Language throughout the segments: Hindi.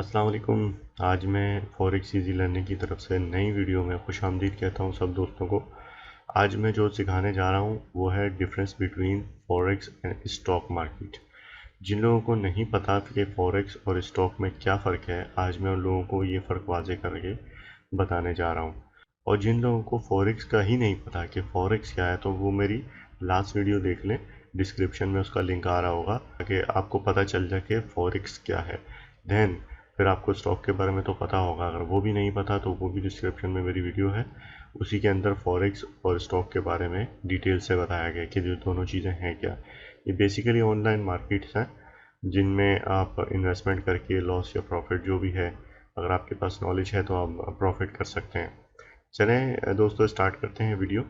अस्सलाम वालेकुम। आज मैं फॉरेक्स इजी लर्निंग की तरफ से नई वीडियो में खुशामदीद कहता हूँ सब दोस्तों को। आज मैं जो सिखाने जा रहा हूँ वो है difference between forex and stock market. जिन लोगों को नहीं पता कि फॉरेक्स और स्टॉक में क्या फ़र्क है, आज मैं उन लोगों को ये फ़र्क वाज़े करके बताने जा रहा हूँ। और जिन लोगों को फॉरेक्स का ही नहीं पता कि फॉरेक्स क्या है, तो वो मेरी लास्ट वीडियो देख लें, डिस्क्रिप्शन में उसका लिंक आ रहा होगा ताकि आपको पता चल जाए कि फॉरेक्स क्या है। देन फिर आपको स्टॉक के बारे में तो पता होगा, अगर वो भी नहीं पता तो वो भी डिस्क्रिप्शन में मेरी वीडियो है, उसी के अंदर फॉरेक्स और स्टॉक के बारे में डिटेल से बताया गया कि जो दोनों चीज़ें हैं क्या। ये बेसिकली ऑनलाइन मार्केट्स हैं जिनमें आप इन्वेस्टमेंट करके लॉस या प्रॉफिट जो भी है, अगर आपके पास नॉलेज है तो आप प्रॉफिट कर सकते हैं। चलें दोस्तों, स्टार्ट करते हैं वीडियो।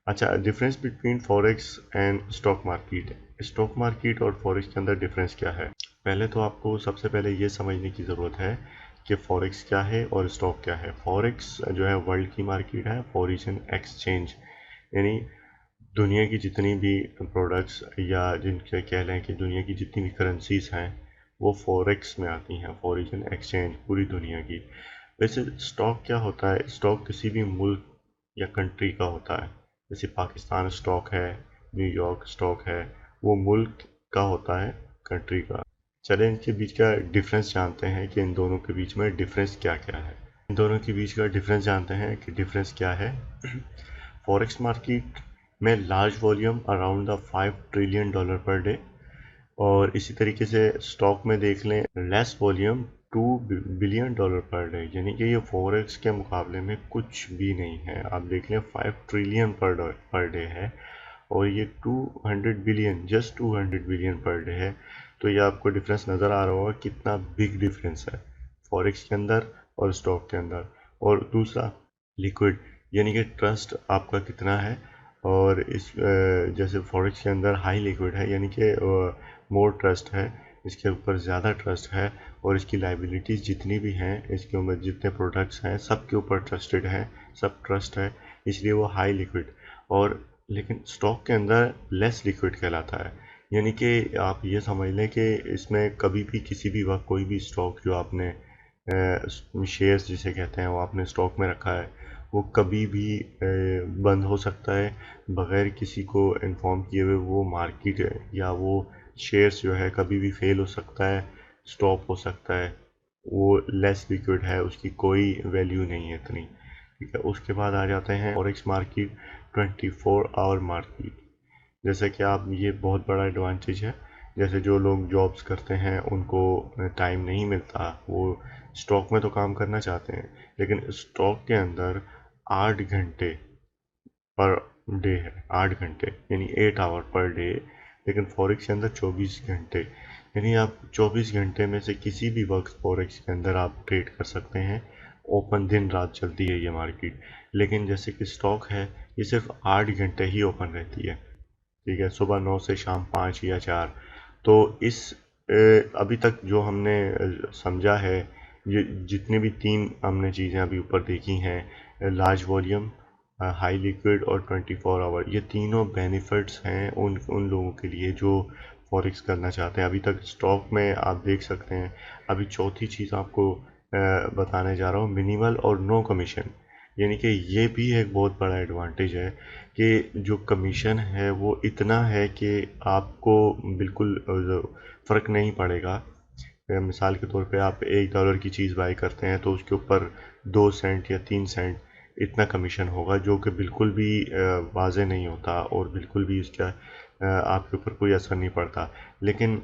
अच्छा, difference between forex and stock market. Stock market और फॉरेक्स के अंदर डिफरेंस क्या है? पहले तो आपको सबसे पहले ये समझने की ज़रूरत है कि फॉरेक्स क्या है और स्टॉक क्या है। फॉरेक्स जो है वर्ल्ड की मार्केट है, फॉरेन एक्सचेंज, यानी दुनिया की जितनी भी प्रोडक्ट्स या जिनसे कह लें कि दुनिया की जितनी भी करेंसीज हैं वो फॉरेक्स में आती हैं, फॉरेन एक्सचेंज पूरी दुनिया की। वैसे स्टॉक क्या होता है? स्टॉक किसी भी मुल्क या कंट्री का होता है। जैसे पाकिस्तान स्टॉक है, न्यूयॉर्क स्टॉक है, वो मुल्क का होता है, कंट्री का। चलें इनके बीच का डिफरेंस जानते हैं कि इन दोनों के बीच में डिफरेंस क्या क्या है। इन दोनों के बीच का डिफरेंस जानते हैं कि डिफरेंस क्या है। फॉरेक्स मार्केट में large volume around the $5 trillion per day, और इसी तरीके से स्टॉक में देख लें less volume $2 billion per day, यानी कि ये फॉरेक्स के मुकाबले में कुछ भी नहीं है। आप देख लें 5 ट्रिलियन पर डे है और ये 200 billion, just 200 billion per day है। तो ये आपको डिफरेंस नज़र आ रहा होगा कितना बिग डिफरेंस है फॉरेक्स के अंदर और स्टॉक के अंदर। और दूसरा लिक्विड, यानी कि ट्रस्ट आपका कितना है। और इस जैसे फॉरेक्स के अंदर हाई लिक्विड है, यानी कि मोर ट्रस्ट है, इसके ऊपर ज़्यादा ट्रस्ट है, और इसकी लाइबिलिटीज़ जितनी भी हैं, इसके ऊपर जितने प्रोडक्ट्स हैं सब के ऊपर ट्रस्टेड है, सब ट्रस्ट है, इसलिए वो हाई लिक्विड। और लेकिन स्टॉक के अंदर लेस लिक्विड कहलाता है, यानी कि आप ये समझ लें कि इसमें कभी भी किसी भी वक्त कोई भी स्टॉक जो आपने शेयर्स जिसे कहते हैं वो आपने स्टॉक में रखा है, वो कभी भी बंद हो सकता है बग़ैर किसी को इन्फॉर्म किए हुए। वो मार्केट या वो शेयर्स जो है कभी भी फेल हो सकता है, स्टॉप हो सकता है। वो लेस लिक्विड है, उसकी कोई वैल्यू नहीं है इतनी, ठीक है। उसके बाद आ जाते हैं फॉरेक्स मार्केट, 24 आवर मार्केट। जैसे कि आप, ये बहुत बड़ा एडवांटेज है। जैसे जो लोग जॉब्स करते हैं उनको टाइम नहीं मिलता, वो स्टॉक में तो काम करना चाहते हैं, लेकिन स्टॉक के अंदर 8 घंटे पर डे है, 8 घंटे यानी 8 आवर पर डे। लेकिन फॉरेक्स के अंदर 24 घंटे, यानी आप 24 घंटे में से किसी भी वक्त फॉरेक्स के अंदर आप ट्रेड कर सकते हैं। ओपन दिन रात चलती है ये मार्केट। लेकिन जैसे कि स्टॉक है, ये सिर्फ 8 घंटे ही ओपन रहती है, ठीक है, सुबह 9 से शाम 5 या 4। तो इस अभी तक जो हमने समझा है, ये जितनी भी तीन हमने चीज़ें अभी ऊपर देखी हैं, लार्ज वॉल्यूम, हाई लिक्विड और 24 आवर, ये तीनों बेनिफिट्स हैं उन लोगों के लिए जो फॉरेक्स करना चाहते हैं। अभी तक स्टॉक में आप देख सकते हैं। अभी चौथी चीज़ आपको बताने जा रहा हूँ, मिनिमल और नो कमीशन, यानी कि ये भी एक बहुत बड़ा एडवांटेज है कि जो कमीशन है वो इतना है कि आपको बिल्कुल फ़र्क नहीं पड़ेगा। मिसाल के तौर पे आप $1 की चीज़ बाई करते हैं तो उसके ऊपर 2 सेंट या 3 सेंट इतना कमीशन होगा, जो कि बिल्कुल भी वाज़ेह नहीं होता और बिल्कुल भी इसका आपके ऊपर कोई असर नहीं पड़ता। लेकिन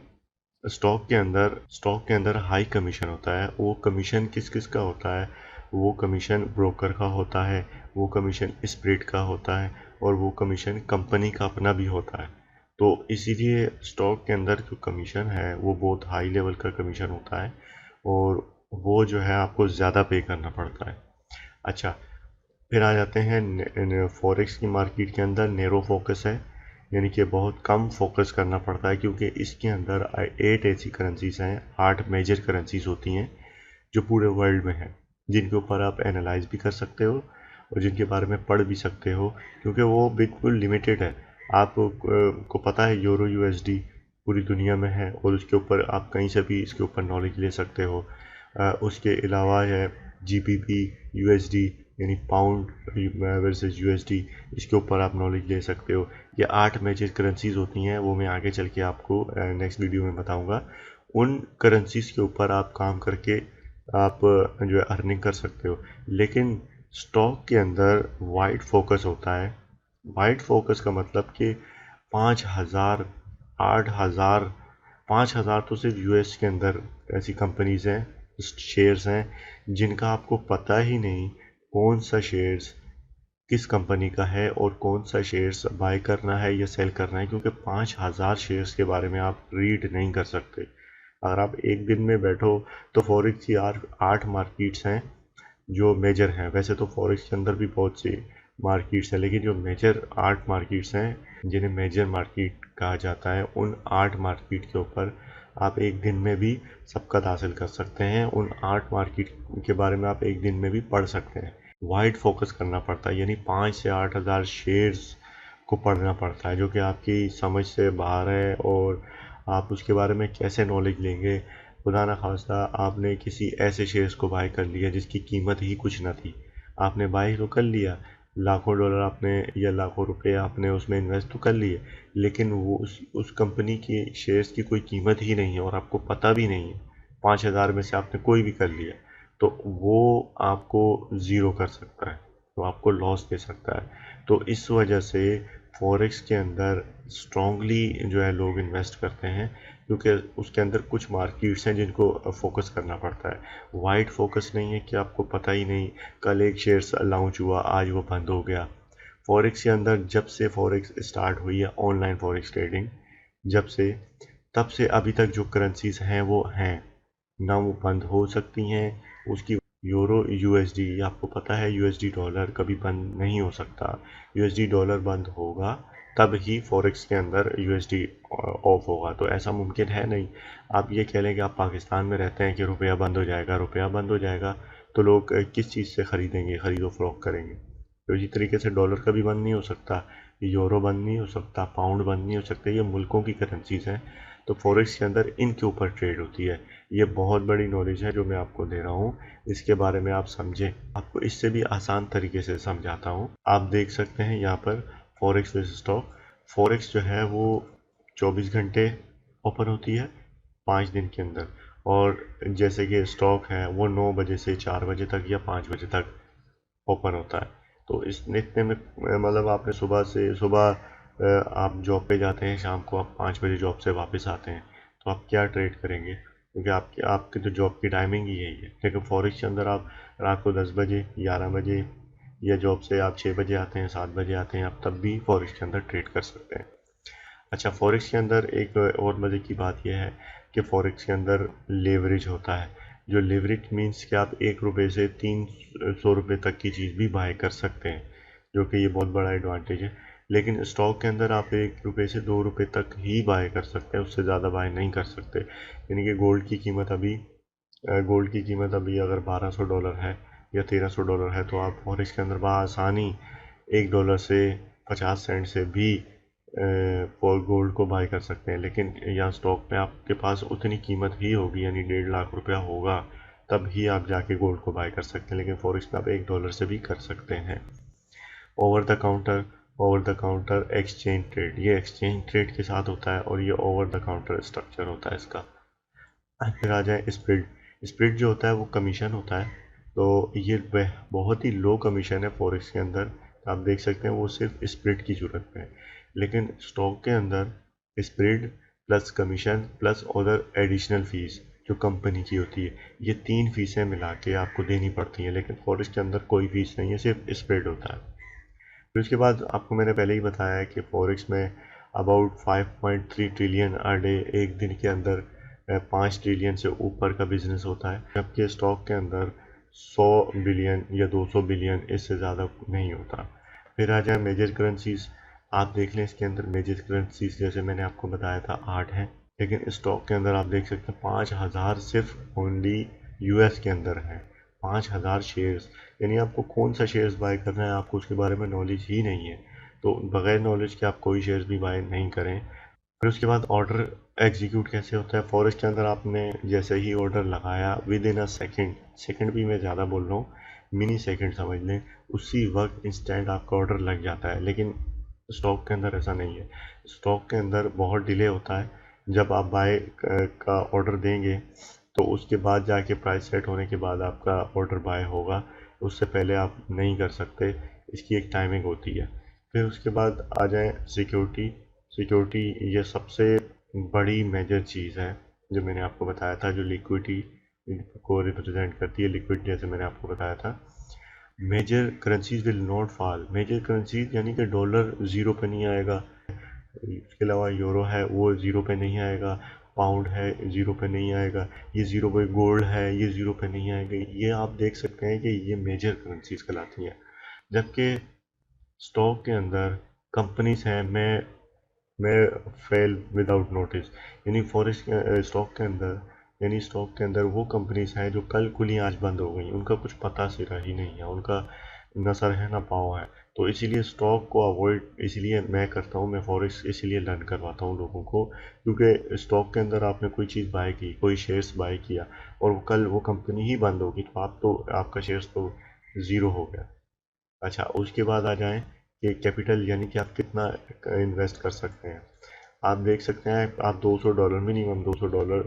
स्टॉक के अंदर हाई कमीशन होता है। वो कमीशन किस किस का होता है? वो कमीशन ब्रोकर का होता है, वो कमीशन स्प्रेड का होता है, और वो कमीशन कंपनी का अपना भी होता है। तो इसीलिए स्टॉक के अंदर जो कमीशन है वो बहुत हाई लेवल का कमीशन होता है, और वो जो है आपको ज़्यादा पे करना पड़ता है। अच्छा, फिर आ जाते हैं फॉरेक्स की मार्केट के अंदर नैरो फोकस है, यानी कि बहुत कम फोकस करना पड़ता है, क्योंकि इसके अंदर 8 ऐसी करेंसीज हैं, 8 मेजर करेंसीज होती हैं जो पूरे वर्ल्ड में हैं, जिनके ऊपर आप एनालाइज भी कर सकते हो और जिनके बारे में पढ़ भी सकते हो, क्योंकि वो बिल्कुल लिमिटेड है। आप को पता है यूरो यूएसडी पूरी दुनिया में है, और उसके ऊपर आप कहीं से भी इसके ऊपर नॉलेज ले सकते हो। उसके अलावा है GBP USD यानी पाउंड वर्सेस USD, इसके ऊपर आप नॉलेज ले सकते हो। ये 8 मेजर करेंसीज होती हैं, वो मैं आगे चल के आपको नेक्स्ट वीडियो में बताऊंगा। उन करेंसीज के ऊपर आप काम करके आप जो है अर्निंग कर सकते हो। लेकिन स्टॉक के अंदर वाइड फोकस होता है। वाइड फोकस का मतलब कि 5,000 8,000 5,000 तो सिर्फ US के अंदर ऐसी कंपनीज हैं, शेयर्स हैं जिनका आपको पता ही नहीं कौन सा शेयर्स किस कंपनी का है और कौन सा शेयर्स बाय करना है या सेल करना है, क्योंकि 5,000 शेयर्स के बारे में आप रीड नहीं कर सकते। अगर आप एक दिन में बैठो तो फॉरेक्स की 8 मार्केट्स हैं जो मेजर हैं। वैसे तो फॉरेक्स के अंदर भी बहुत सी मार्केट्स हैं, लेकिन जो मेजर 8 मार्केट्स हैं जिन्हें मेजर मार्केट कहा जाता है, उन 8 मार्केट के ऊपर आप एक दिन में भी सबकत हासिल कर सकते हैं। उन 8 मार्केट के बारे में आप एक दिन में भी पढ़ सकते हैं। वाइड फोकस करना पड़ता है, यानी 5 से 8,000 शेयर्स को पढ़ना पड़ता है, जो कि आपकी समझ से बाहर है। और आप उसके बारे में कैसे नॉलेज लेंगे? खुदा ना खास्ता आपने किसी ऐसे शेयर्स को बाय कर लिया जिसकी कीमत ही कुछ ना थी, आपने बाय तो कर लिया, लाखों डॉलर आपने या लाखों रुपए आपने उसमें इन्वेस्ट तो कर लिए, लेकिन वो उस कंपनी की शेयर्स की कोई कीमत ही नहीं है और आपको पता भी नहीं है। 5,000 में से आपने कोई भी कर लिया तो वो आपको ज़ीरो कर सकता है, तो आपको लॉस दे सकता है। तो इस वजह से फॉरेक्स के अंदर स्ट्रांगली जो है लोग इन्वेस्ट करते हैं, क्योंकि उसके अंदर कुछ मार्केट्स हैं जिनको फोकस करना पड़ता है। वाइड फोकस नहीं है कि आपको पता ही नहीं कल एक शेयर लॉन्च हुआ आज वो बंद हो गया। फॉरेक्स के अंदर जब से फॉरेक्स स्टार्ट हुई है, ऑनलाइन फॉरेक्स ट्रेडिंग, जब से तब से अभी तक जो करेंसीज हैं वो हैं, ना वो बंद हो सकती हैं। उसकी यूरो USD, आपको पता है USD डॉलर कभी बंद नहीं हो सकता। USD डॉलर बंद होगा तब ही फॉरेक्स के अंदर USD ऑफ होगा, तो ऐसा मुमकिन है नहीं। आप ये कह लें कि आप पाकिस्तान में रहते हैं कि रुपया बंद हो जाएगा, रुपया बंद हो जाएगा तो लोग किस चीज़ से ख़रीदेंगे, ख़रीदो फरोख्त करेंगे। तो इसी तरीके से डॉलर कभी बंद नहीं हो सकता, यूरो बंद नहीं हो सकता, पाउंड बंद नहीं हो सकता। ये मुल्कों की करेंसीज हैं, तो फॉरेक्स के अंदर इनके ऊपर ट्रेड होती है। ये बहुत बड़ी नॉलेज है जो मैं आपको दे रहा हूँ, इसके बारे में आप समझें। आपको इससे भी आसान तरीके से समझाता हूँ। आप देख सकते हैं यहाँ पर फॉरेक्स वर्सेस स्टॉक। फॉरेक्स जो है वो 24 घंटे ओपन होती है 5 दिन के अंदर, और जैसे कि स्टॉक है वो 9 बजे से 4 बजे तक या 5 बजे तक ओपन होता है। तो इस इतने में मतलब आपने सुबह आप जॉब पे जाते हैं, शाम को आप 5 बजे जॉब से वापस आते हैं, तो आप क्या ट्रेड करेंगे? क्योंकि आपकी तो जॉब की टाइमिंग ही यही है। लेकिन फॉरेक्स के अंदर आप रात को 10 बजे 11 बजे या जॉब से आप 6 बजे आते हैं 7 बजे आते हैं, आप तब भी फॉरेक्स के अंदर ट्रेड कर सकते हैं। अच्छा, फॉरेक्स के अंदर एक और मज़े की बात यह है कि फॉरेक्स के अंदर लेवरेज होता है। जो लेवरेज मीन्स कि आप 1 रुपये से 300 रुपये तक की चीज़ भी बाय कर सकते हैं, जो कि ये बहुत बड़ा एडवांटेज है। लेकिन स्टॉक के अंदर आप 1 रुपये से 2 रुपये तक ही बाय कर सकते हैं, उससे ज़्यादा बाय नहीं कर सकते। यानी कि गोल्ड की कीमत अभी अगर $1200 है या $1300 है, तो आप फॉरेक्स के अंदर बआसानी $1 से 50 सेंट से भी गोल्ड को बाय कर सकते हैं। लेकिन यहाँ स्टॉक में आपके पास उतनी कीमत ही होगी, यानी 1.5 लाख रुपया होगा, तब ही आप जाके गोल्ड को बाय कर सकते हैं। लेकिन फॉरेक्स में आप $1 से भी कर सकते हैं। Over the counter exchange trade, ये एक्सचेंज ट्रेड के साथ होता है और ये ओवर द काउंटर स्ट्रक्चर होता है इसका। फिर आ जाए स्प्रेड। स्प्रेड जो होता है वो कमीशन होता है, तो ये बहुत ही लो कमीशन है फॉरेक्स के अंदर। आप देख सकते हैं वो सिर्फ स्प्रेड की जरूरत है। लेकिन स्टॉक के अंदर spread plus commission plus other additional fees जो कंपनी की होती है, ये 3 फीसें मिला के आपको देनी पड़ती हैं। लेकिन फॉरेक्स के अंदर कोई फीस नहीं है, सिर्फ स्प्रेड होता है। फिर उसके बाद आपको मैंने पहले ही बताया है कि फॉरेक्स में अबाउट 5.3 ट्रिलियन अ डे, एक दिन के अंदर 5 ट्रिलियन से ऊपर का बिजनेस होता है, जबकि स्टॉक के अंदर 100 बिलियन या 200 बिलियन इससे ज़्यादा नहीं होता। फिर आ जाए मेजर करेंसीज। आप देख लें इसके अंदर मेजर करेंसीज जैसे मैंने आपको बताया था 8 हैं, लेकिन स्टॉक के अंदर आप देख सकते हैं 5,000 सिर्फ ओनली US के अंदर हैं। 5,000 शेयर्स, यानी आपको कौन सा शेयर्स बाय करना है आपको उसके बारे में नॉलेज ही नहीं है, तो बगैर नॉलेज के आप कोई शेयर्स भी बाय नहीं करें। फिर उसके बाद ऑर्डर एग्जीक्यूट कैसे होता है फॉरेक्स के अंदर, आपने जैसे ही ऑर्डर लगाया with in a second, second भी मैं ज़्यादा बोल रहा हूँ, मिनी सेकेंड समझ लें, उसी वक्त इंस्टेंट आपका ऑर्डर लग जाता है। लेकिन स्टॉक के अंदर ऐसा नहीं है। स्टॉक के अंदर बहुत डिले होता है। जब आप बाय का ऑर्डर देंगे तो उसके बाद जाके प्राइस सेट होने के बाद आपका ऑर्डर बाय होगा, उससे पहले आप नहीं कर सकते। इसकी एक टाइमिंग होती है। फिर उसके बाद आ जाए सिक्योरिटी। सिक्योरिटी ये सबसे बड़ी मेजर चीज़ है जो मैंने आपको बताया था, जो लिक्विडिटी को रिप्रेजेंट करती है। लिक्विड जैसे मैंने आपको बताया था, major currencies will not fall. Major currencies यानी कि डॉलर ज़ीरो पे नहीं आएगा, इसके अलावा यूरो है वो ज़ीरो पे नहीं आएगा, पाउंड है ज़ीरो पे नहीं आएगा, ये ज़ीरो पे, गोल्ड है ये ज़ीरो पे नहीं आएगा। ये आप देख सकते हैं कि ये मेजर करेंसीज कहलाती हैं। जबकि स्टॉक के अंदर कंपनीज हैं, मैं फेल विदाउट नोटिस, यानी फॉरेक्स स्टॉक के अंदर, यानी स्टॉक के अंदर वो कंपनीज हैं जो कल खुली आज बंद हो गई, उनका कुछ पता सिरा ही नहीं है, उनका ना सर है ना पाँव है। तो इसीलिए स्टॉक को अवॉइड इसलिए मैं करता हूँ, मैं फॉरेक्स इसलिए लर्न करवाता हूँ लोगों को, क्योंकि स्टॉक के अंदर आपने कोई चीज़ बाय की, कोई शेयर्स बाय किया और कल वो कंपनी ही बंद होगी तो आप तो, आपका शेयर्स तो ज़ीरो हो गया। अच्छा, उसके बाद आ जाएं कि कैपिटल, यानी कि आप कितना इन्वेस्ट कर सकते हैं। आप देख सकते हैं आप $200, मिनिमम $200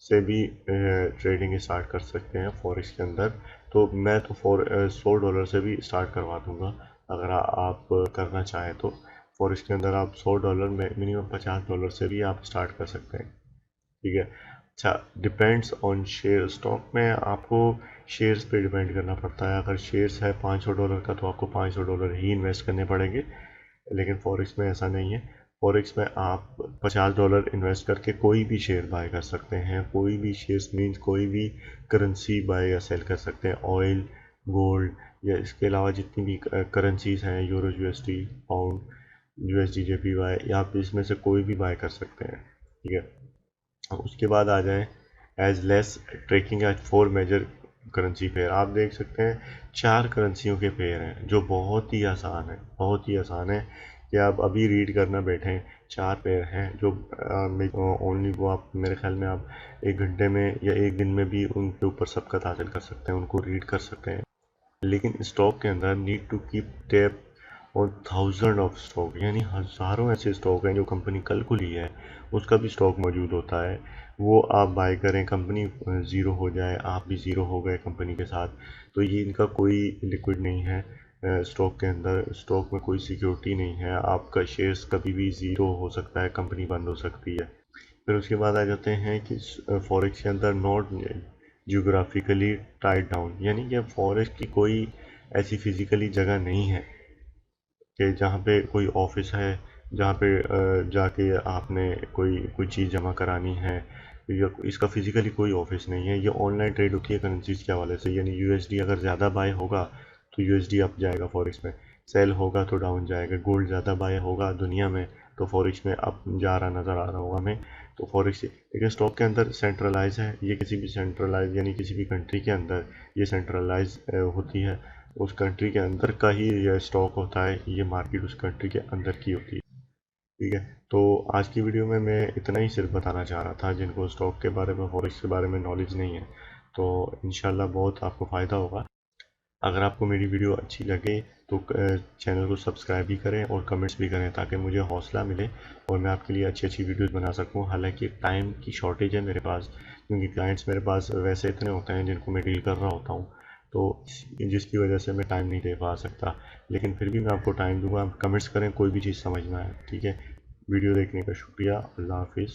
से भी ट्रेडिंग स्टार्ट कर सकते हैं फॉरेक्स के अंदर। तो मैं तो $100 से भी स्टार्ट करवा दूंगा अगर आप करना चाहें तो। फॉरेक्स के अंदर आप $100 में मिनिमम $50 से भी आप स्टार्ट कर सकते हैं। ठीक है। अच्छा, डिपेंड्स ऑन शेयर। स्टॉक में आपको शेयर्स पे डिपेंड करना पड़ता है। अगर शेयर्स है $500 का तो आपको $500 ही इन्वेस्ट करने पड़ेंगे। लेकिन फॉरेक्स में ऐसा नहीं है। फॉरेक्स में आप $50 इन्वेस्ट करके कोई भी शेयर बाय कर सकते हैं। कोई भी शेयर्स मीन्स कोई भी करेंसी बाय या सेल कर सकते हैं। ऑयल, गोल्ड या इसके अलावा जितनी भी करेंसीज हैं, euro, USD, pound, USD, JPY, या आप इसमें से कोई भी बाय कर सकते हैं। ठीक है। उसके बाद आ जाएं as less trekking as 4 major currency pair. आप देख सकते हैं 4 करेंसियों के पेयर हैं जो बहुत ही आसान है, बहुत ही आसान है कि आप अभी रीड करना बैठें। 4 पेयर हैं जो ओनली वो आप, मेरे ख्याल में आप 1 घंटे में या 1 दिन में भी उनके ऊपर सबकत हासिल कर सकते हैं, उनको रीड कर सकते हैं। लेकिन स्टॉक के अंदर नीड टू कीप टैप और थाउजेंड ऑफ स्टॉक, यानी हज़ारों ऐसे स्टॉक हैं जो कंपनी कल खुली है उसका भी स्टॉक मौजूद होता है। वो आप बाय करें, कंपनी ज़ीरो हो जाए, आप भी ज़ीरो हो गए कंपनी के साथ, तो ये इनका कोई लिक्विड नहीं है। स्टॉक के अंदर, स्टॉक में कोई सिक्योरिटी नहीं है, आपका शेयर्स कभी भी ज़ीरो हो सकता है, कंपनी बंद हो सकती है। फिर उसके बाद आ जाते हैं कि फॉरेक्स के अंदर नॉट जियोग्राफिकली टाइड डाउन, यानी कि फॉरेक्स की कोई ऐसी फिज़िकली जगह नहीं है कि जहाँ पे कोई ऑफिस है, जहाँ पे जाके आपने कोई कोई चीज़ जमा करानी है, या इसका फिज़िकली कोई ऑफिस नहीं है। ये ऑनलाइन ट्रेड होती है करेंसीज के हवाले से, यानी यूएसडी अगर ज़्यादा बाय होगा तो यूएसडी अप जाएगा फॉरेक्स में, सेल होगा तो डाउन जाएगा। गोल्ड ज़्यादा बाय होगा दुनिया में तो फॉरेक्स में अप जा रहा नज़र आ रहा होगा हमें, तो फॉरेक्स। लेकिन स्टॉक के अंदर सेंट्रलाइज है, ये किसी भी सेंट्रलाइज, यानी किसी भी कंट्री के अंदर ये सेंट्रलाइज होती है, उस कंट्री के अंदर का ही ये स्टॉक होता है, ये मार्केट उस कंट्री के अंदर की होती है। ठीक है। तो आज की वीडियो में मैं इतना ही सिर्फ बताना चाह रहा था जिनको स्टॉक के बारे में, फॉरेक्स के बारे में नॉलेज नहीं है, तो इंशाल्लाह बहुत आपको फ़ायदा होगा। अगर आपको मेरी वीडियो अच्छी लगे तो चैनल को सब्सक्राइब भी करें और कमेंट्स भी करें ताकि मुझे हौसला मिले और मैं आपके लिए अच्छी अच्छी वीडियोस बना सकूं। हालांकि टाइम की शॉर्टेज है मेरे पास, क्योंकि क्लाइंट्स मेरे पास वैसे इतने होते हैं जिनको मैं डील कर रहा होता हूं, तो जिसकी वजह से मैं टाइम नहीं दे पा सकता। लेकिन फिर भी मैं आपको टाइम दूंगा। आप कमेंट्स करें कोई भी चीज़ समझ में आए। ठीक है। वीडियो देखने का शुक्रिया। अल्लाह हाफिज़।